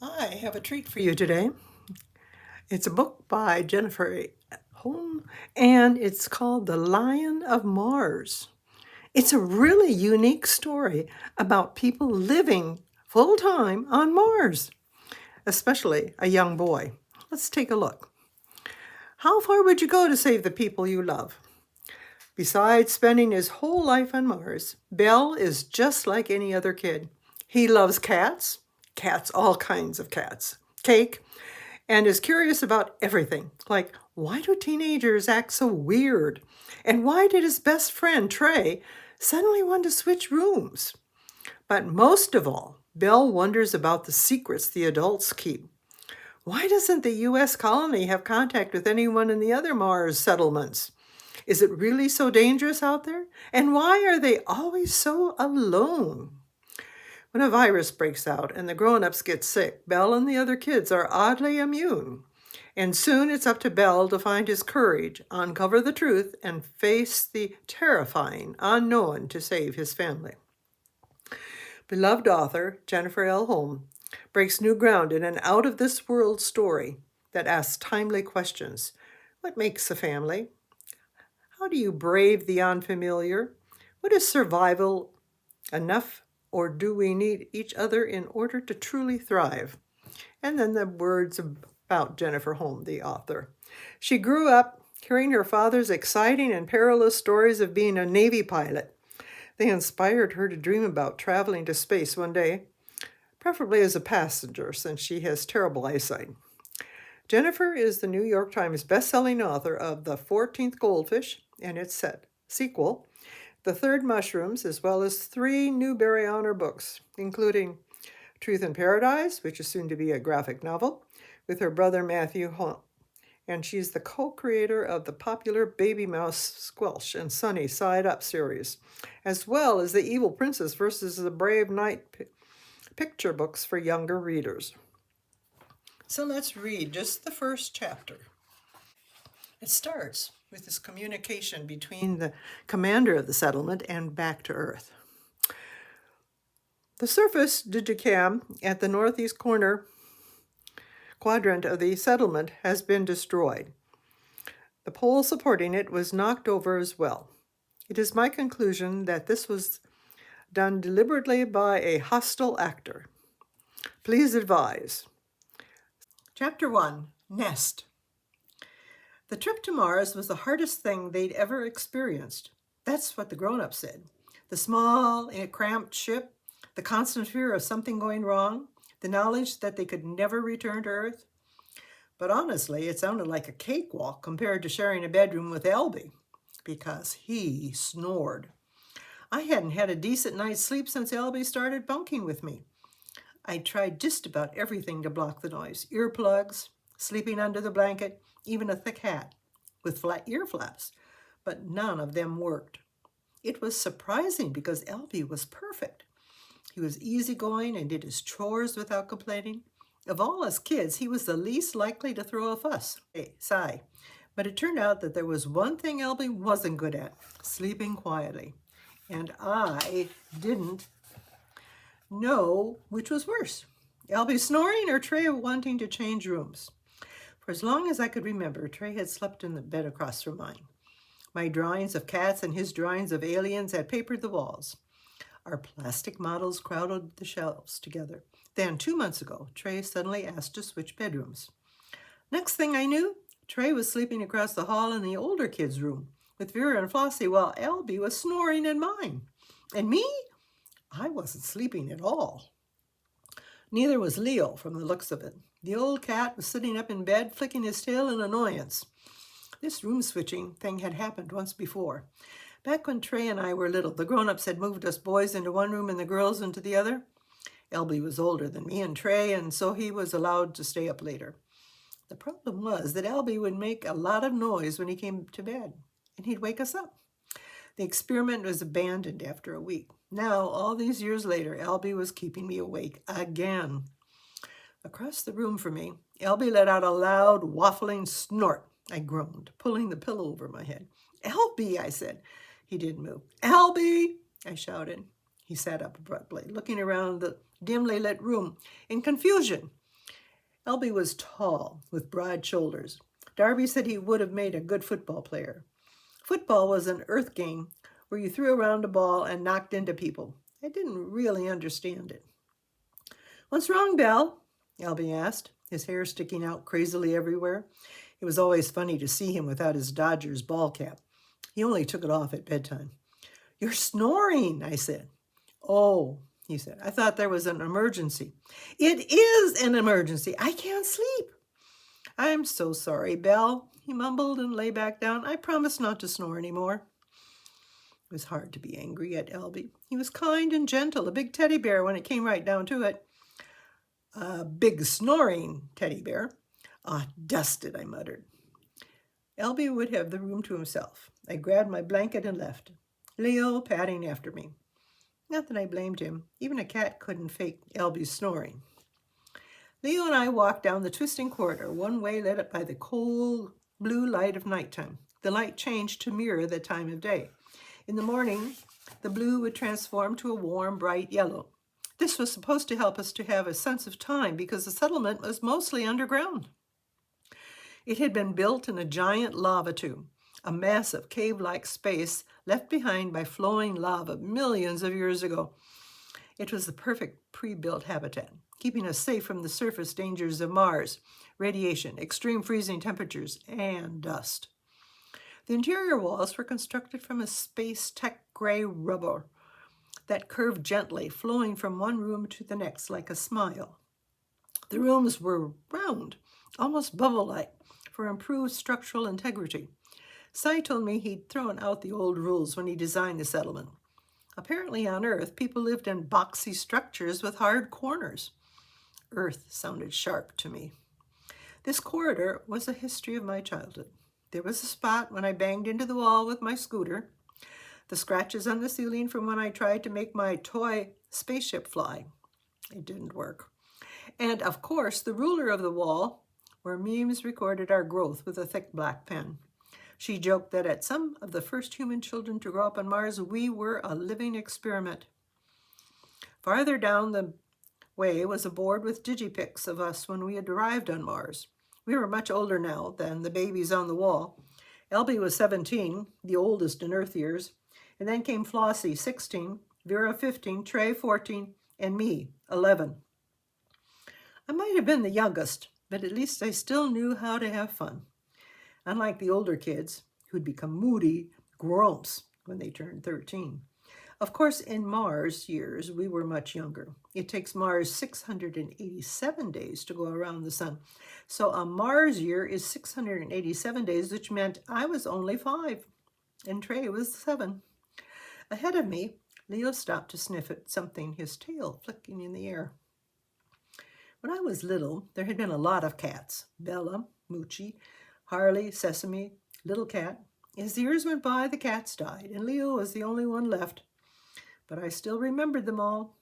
I have a treat for you today. It's a book by Jennifer Holm, and it's called The Lion of Mars. It's a really unique story about people living full time on Mars, especially a young boy. Let's take a look. How far would you go to save the people you love? Besides spending his whole life on Mars, Bell is just like any other kid. He loves cats, all kinds of cats, cake, and is curious about everything. Like, why do teenagers act so weird? And why did his best friend, Trey, suddenly want to switch rooms? But most of all, Bell wonders about the secrets the adults keep. Why doesn't the U.S. colony have contact with anyone in the other Mars settlements? Is it really so dangerous out there? And why are they always so alone? When a virus breaks out and the grown-ups get sick, Bell and the other kids are oddly immune. And soon it's up to Bell to find his courage, uncover the truth, and face the terrifying unknown to save his family. Beloved author Jennifer L. Holm breaks new ground in an out-of-this-world story that asks timely questions. What makes a family? How do you brave the unfamiliar? What is survival enough, or do we need each other in order to truly thrive? And then the words about Jennifer Holm, the author. She grew up hearing her father's exciting and perilous stories of being a Navy pilot. They inspired her to dream about traveling to space one day, preferably as a passenger, since she has terrible eyesight. Jennifer is the New York Times bestselling author of The 14th Goldfish and its sequel, The Third Mushrooms, as well as 3 Newbery Honor books, including Truth in Paradise, which is soon to be a graphic novel, with her brother Matthew Holm. And she's the co-creator of the popular Baby Mouse Squelch and Sunny Side Up series, as well as the Evil Princess versus the Brave Knight picture books for younger readers. So let's read just the first chapter. It starts with this communication between the commander of the settlement and Back to Earth. The surface digicam at the northeast corner quadrant of the settlement has been destroyed. The pole supporting it was knocked over as well. It is my conclusion that this was done deliberately by a hostile actor. Please advise. Chapter 1, Nest. The trip to Mars was the hardest thing they'd ever experienced. That's what the grown-ups said. The small, cramped ship, the constant fear of something going wrong, the knowledge that they could never return to Earth. But honestly, it sounded like a cakewalk compared to sharing a bedroom with Albie, because he snored. I hadn't had a decent night's sleep since Albie started bunking with me. I tried just about everything to block the noise. Earplugs, sleeping under the blanket, even a thick hat with flat ear flaps, but none of them worked. It was surprising because Albie was perfect. He was easygoing and did his chores without complaining. Of all us kids, he was the least likely to throw a fuss. Sigh. But it turned out that there was one thing Albie wasn't good at, sleeping quietly. And I didn't know which was worse, Albie snoring or Trey wanting to change rooms. For as long as I could remember, Trey had slept in the bed across from mine. My drawings of cats and his drawings of aliens had papered the walls. Our plastic models crowded the shelves together. Then, 2 months ago, Trey suddenly asked to switch bedrooms. Next thing I knew, Trey was sleeping across the hall in the older kids' room with Vera and Flossie while Albie was snoring in mine. And me? I wasn't sleeping at all. Neither was Leo, from the looks of it. The old cat was sitting up in bed, flicking his tail in annoyance. This room switching thing had happened once before. Back when Trey and I were little, the grown-ups had moved us boys into one room and the girls into the other. Albie was older than me and Trey, and so he was allowed to stay up later. The problem was that Albie would make a lot of noise when he came to bed, and he'd wake us up. The experiment was abandoned after a week. Now, all these years later, Albie was keeping me awake again. Across the room from me, Albie let out a loud, waffling snort. I groaned, pulling the pillow over my head. "Albie," I said. He didn't move. "Albie," I shouted. He sat up abruptly, looking around the dimly lit room in confusion. Elby was tall, with broad shoulders. Darby said he would have made a good football player. Football was an earth game where you threw around a ball and knocked into people. I didn't really understand it. "What's wrong, Belle?" Elby asked, his hair sticking out crazily everywhere. It was always funny to see him without his Dodgers ball cap. He only took it off at bedtime. "You're snoring," I said. "Oh," he said, "I thought there was an emergency." "It is an emergency. I can't sleep." "I'm so sorry, Belle," he mumbled and lay back down. "I promise not to snore anymore." It was hard to be angry at Elby. He was kind and gentle, a big teddy bear when it came right down to it. "A big snoring teddy bear." "Ah, dust it," I muttered. Elby would have the room to himself. I grabbed my blanket and left, Leo padding after me. Not that I blamed him. Even a cat couldn't fake Elby's snoring. Leo and I walked down the twisting corridor, one way lit up by the cold blue light of nighttime. The light changed to mirror the time of day. In the morning, the blue would transform to a warm, bright yellow. This was supposed to help us to have a sense of time because the settlement was mostly underground. It had been built in a giant lava tube, a massive cave-like space left behind by flowing lava millions of years ago. It was the perfect pre-built habitat, keeping us safe from the surface dangers of Mars, radiation, extreme freezing temperatures, and dust. The interior walls were constructed from a space-tech gray rubber that curved gently, flowing from one room to the next like a smile. The rooms were round, almost bubble-like, for improved structural integrity. Cy told me he'd thrown out the old rules when he designed the settlement. Apparently on Earth, people lived in boxy structures with hard corners. Earth sounded sharp to me. This corridor was a history of my childhood. There was a spot when I banged into the wall with my scooter, the scratches on the ceiling from when I tried to make my toy spaceship fly. It didn't work. And of course, the ruler of the wall, where Memes recorded our growth with a thick black pen. She joked that at some of the first human children to grow up on Mars, we were a living experiment. Farther down the way was a board with digipics of us when we had arrived on Mars. We were much older now than the babies on the wall. Elby was 17, the oldest in Earth years, and then came Flossie, 16, Vera, 15, Trey, 14, and me, 11. I might have been the youngest, but at least I still knew how to have fun. Unlike the older kids, who'd become moody grumps when they turned 13. Of course, in Mars years, we were much younger. It takes Mars 687 days to go around the sun. So a Mars year is 687 days, which meant I was only 5, and Trey was 7. Ahead of me, Leo stopped to sniff at something, his tail flicking in the air. When I was little, there had been a lot of cats. Bella, Moochie, Harley, Sesame, Little Cat. As the years went by, the cats died, and Leo was the only one left. But I still remembered them all.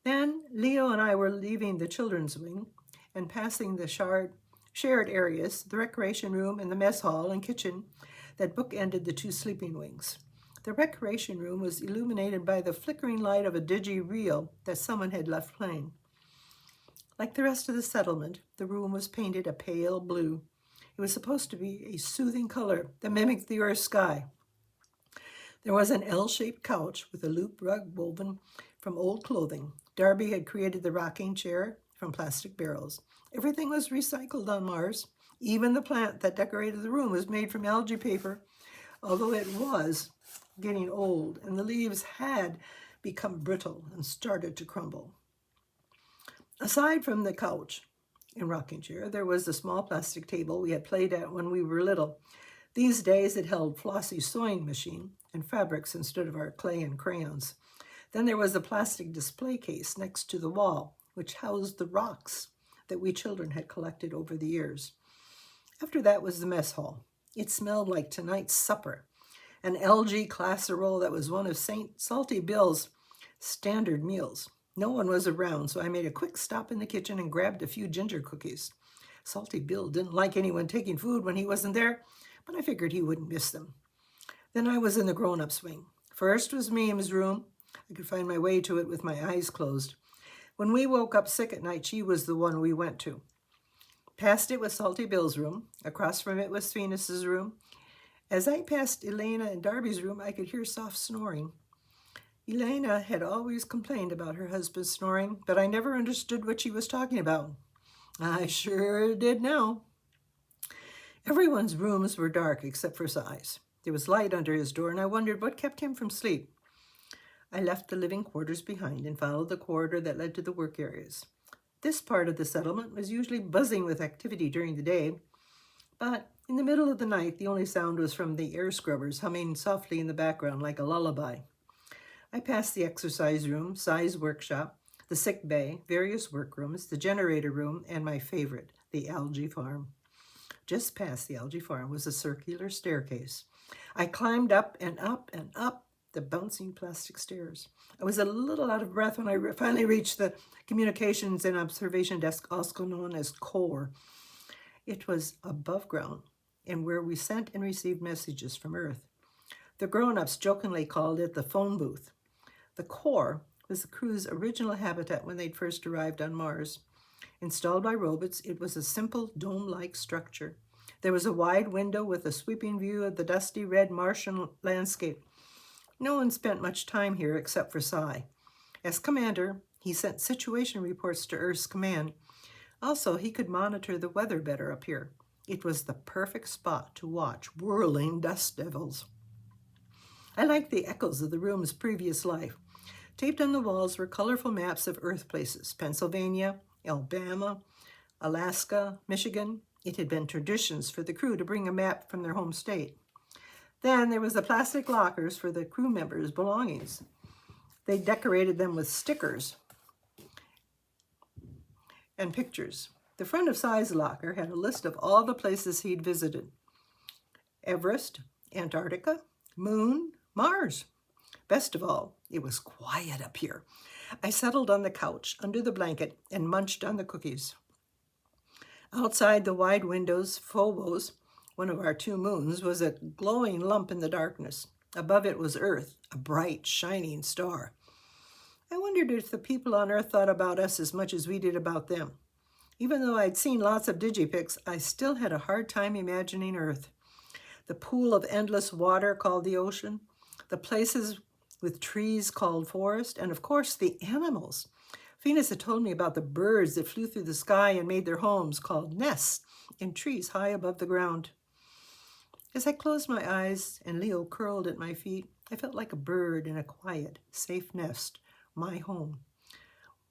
Then Leo and I were leaving the children's wing and passing the shared areas, the recreation room and the mess hall and kitchen that bookended the two sleeping wings. The recreation room was illuminated by the flickering light of a digi-reel that someone had left playing. Like the rest of the settlement, the room was painted a pale blue. It was supposed to be a soothing color that mimicked the Earth's sky. There was an L-shaped couch with a loop rug woven from old clothing. Darby had created the rocking chair from plastic barrels. Everything was recycled on Mars. Even the plant that decorated the room was made from algae paper, although it was getting old and the leaves had become brittle and started to crumble. Aside from the couch and rocking chair, there was the small plastic table we had played at when we were little. These days it held Flossie's sewing machine and fabrics instead of our clay and crayons. Then there was a plastic display case next to the wall, which housed the rocks that we children had collected over the years. After that was the mess hall. It smelled like tonight's supper, an LG casserole that was one of St. Salty Bill's standard meals. No one was around, so I made a quick stop in the kitchen and grabbed a few ginger cookies. Salty Bill didn't like anyone taking food when he wasn't there, but I figured he wouldn't miss them. Then I was in the grown-ups wing. First was Meme's room. I could find my way to it with my eyes closed. When we woke up sick at night, she was the one we went to. Past it was Salty Bill's room. Across from it was Venus's room. As I passed Elena and Darby's room, I could hear soft snoring. Elena had always complained about her husband's snoring, but I never understood what she was talking about. I sure did now. Everyone's rooms were dark except for Si's. There was light under his door, and I wondered what kept him from sleep. I left the living quarters behind and followed the corridor that led to the work areas. This part of the settlement was usually buzzing with activity during the day, but in the middle of the night, the only sound was from the air scrubbers humming softly in the background like a lullaby. I passed the exercise room, Si's workshop, the sick bay, various workrooms, the generator room, and my favorite, the algae farm. Just past the algae farm was a circular staircase. I climbed up and up and up the bouncing plastic stairs. I was a little out of breath when I finally reached the communications and observation desk, also known as core. It was above ground and where we sent and received messages from Earth. The grown-ups jokingly called it the phone booth. The core was the crew's original habitat when they'd first arrived on Mars. Installed by robots, it was a simple dome-like structure. There was a wide window with a sweeping view of the dusty red Martian landscape. No one spent much time here except for Si. As commander, he sent situation reports to Earth's command. Also, he could monitor the weather better up here. It was the perfect spot to watch whirling dust devils. I liked the echoes of the room's previous life. Taped on the walls were colorful maps of Earth places: Pennsylvania, Alabama, Alaska, Michigan. It had been traditions for the crew to bring a map from their home state. Then there was the plastic lockers for the crew members' belongings. They decorated them with stickers and pictures. The front of Si's locker had a list of all the places he'd visited: Everest, Antarctica, Moon, Mars. Best of all, it was quiet up here. I settled on the couch under the blanket and munched on the cookies. Outside the wide windows, Phobos, one of our 2 moons, was a glowing lump in the darkness. Above it was Earth, a bright, shining star. I wondered if the people on Earth thought about us as much as we did about them. Even though I'd seen lots of digipics, I still had a hard time imagining Earth. The pool of endless water called the ocean, the places with trees called forest, and of course the animals. Venus had told me about the birds that flew through the sky and made their homes called nests in trees high above the ground. As I closed my eyes and Leo curled at my feet, I felt like a bird in a quiet, safe nest, my home,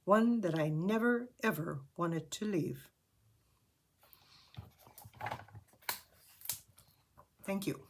one that I never, ever wanted to leave. Thank you.